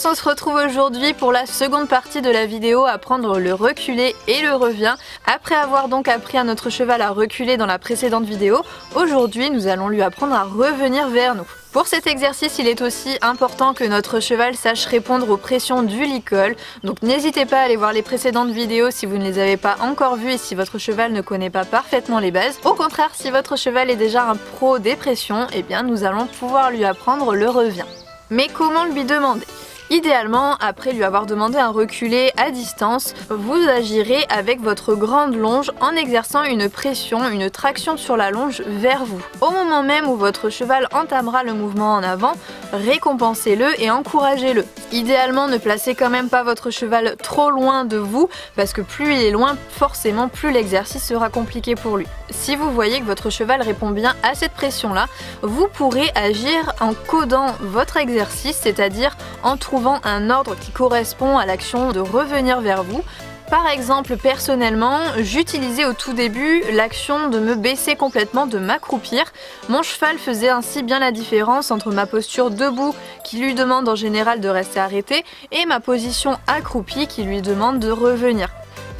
tous, on se retrouve aujourd'hui pour la seconde partie de la vidéo, apprendre le reculé et le revient. Après avoir donc appris à notre cheval à reculer dans la précédente vidéo, aujourd'hui nous allons lui apprendre à revenir vers nous. Pour cet exercice, il est aussi important que notre cheval sache répondre aux pressions du licol. Donc n'hésitez pas à aller voir les précédentes vidéos si vous ne les avez pas encore vues et si votre cheval ne connaît pas parfaitement les bases. Au contraire, si votre cheval est déjà un pro des pressions, eh bien nous allons pouvoir lui apprendre le revient. Mais comment lui demander ? Idéalement, après lui avoir demandé un reculé à distance, vous agirez avec votre grande longe en exerçant une pression, une traction sur la longe vers vous. Au moment même où votre cheval entamera le mouvement en avant, récompensez-le et encouragez-le. Idéalement, ne placez quand même pas votre cheval trop loin de vous, parce que plus il est loin, forcément plus l'exercice sera compliqué pour lui. Si vous voyez que votre cheval répond bien à cette pression-là, vous pourrez agir en codant votre exercice, c'est-à-dire en trouvant un ordre qui correspond à l'action de revenir vers vous. Par exemple, personnellement, j'utilisais au tout début l'action de me baisser complètement, de m'accroupir. Mon cheval faisait ainsi bien la différence entre ma posture debout, qui lui demande en général de rester arrêté, et ma position accroupie, qui lui demande de revenir.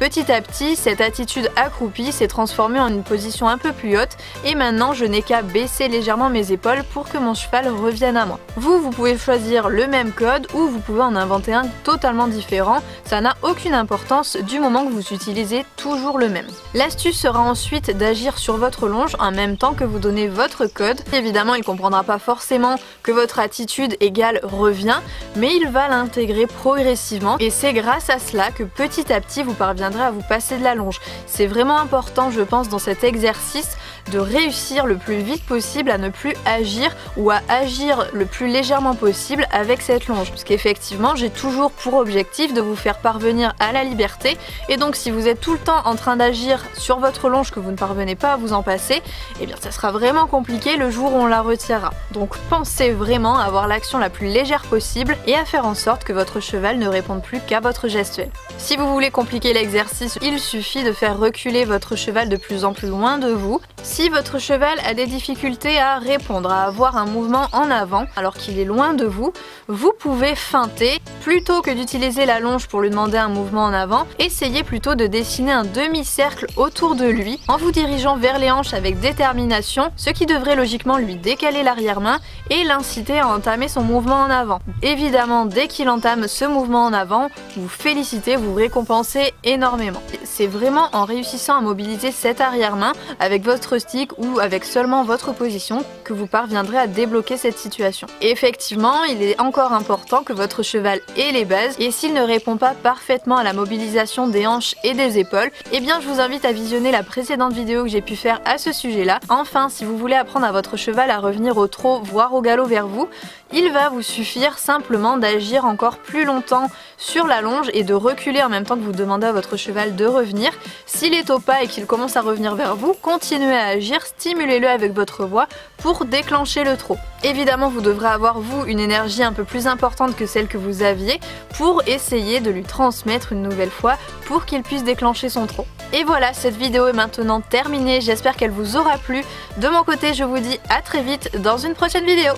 Petit à petit, cette attitude accroupie s'est transformée en une position un peu plus haute et maintenant je n'ai qu'à baisser légèrement mes épaules pour que mon cheval revienne à moi. Vous pouvez choisir le même code ou vous pouvez en inventer un totalement différent, ça n'a aucune importance du moment que vous utilisez toujours le même. L'astuce sera ensuite d'agir sur votre longe en même temps que vous donnez votre code. Évidemment, il ne comprendra pas forcément que votre attitude égale revient, mais il va l'intégrer progressivement et c'est grâce à cela que petit à petit vous parviendrez à vous passer de la longe. C'est vraiment important, je pense, dans cet exercice de réussir le plus vite possible à ne plus agir ou à agir le plus légèrement possible avec cette longe. Parce qu'effectivement, j'ai toujours pour objectif de vous faire parvenir à la liberté et donc si vous êtes tout le temps en train d'agir sur votre longe que vous ne parvenez pas à vous en passer, eh bien ça sera vraiment compliqué le jour où on la retirera. Donc pensez vraiment à avoir l'action la plus légère possible et à faire en sorte que votre cheval ne réponde plus qu'à votre gestuelle. Si vous voulez compliquer l'exercice, il suffit de faire reculer votre cheval de plus en plus loin de vous. Si votre cheval a des difficultés à répondre, à avoir un mouvement en avant alors qu'il est loin de vous, vous pouvez feinter. Plutôt que d'utiliser la longe pour lui demander un mouvement en avant, essayez plutôt de dessiner un demi-cercle autour de lui en vous dirigeant vers les hanches avec détermination, ce qui devrait logiquement lui décaler l'arrière-main et l'inciter à entamer son mouvement en avant. Évidemment, dès qu'il entame ce mouvement en avant, vous félicitez, vous récompensez énormément. C'est vraiment en réussissant à mobiliser cette arrière-main avec votre stick ou avec seulement votre position que vous parviendrez à débloquer cette situation. Et effectivement, il est encore important que votre cheval ait les bases et s'il ne répond pas parfaitement à la mobilisation des hanches et des épaules, eh bien je vous invite à visionner la précédente vidéo que j'ai pu faire à ce sujet-là. Enfin, si vous voulez apprendre à votre cheval à revenir au trot, voire au galop vers vous, il va vous suffire simplement d'agir encore plus longtemps sur la longe et de reculer en même temps que vous demandez à votre cheval de revenir. S'il est au pas et qu'il commence à revenir vers vous, continuez à agir, stimulez-le avec votre voix pour déclencher le trot. Évidemment, vous devrez avoir vous une énergie un peu plus importante que celle que vous aviez pour essayer de lui transmettre une nouvelle fois pour qu'il puisse déclencher son trot. Et voilà, cette vidéo est maintenant terminée, j'espère qu'elle vous aura plu. De mon côté, je vous dis à très vite dans une prochaine vidéo.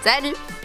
Salut!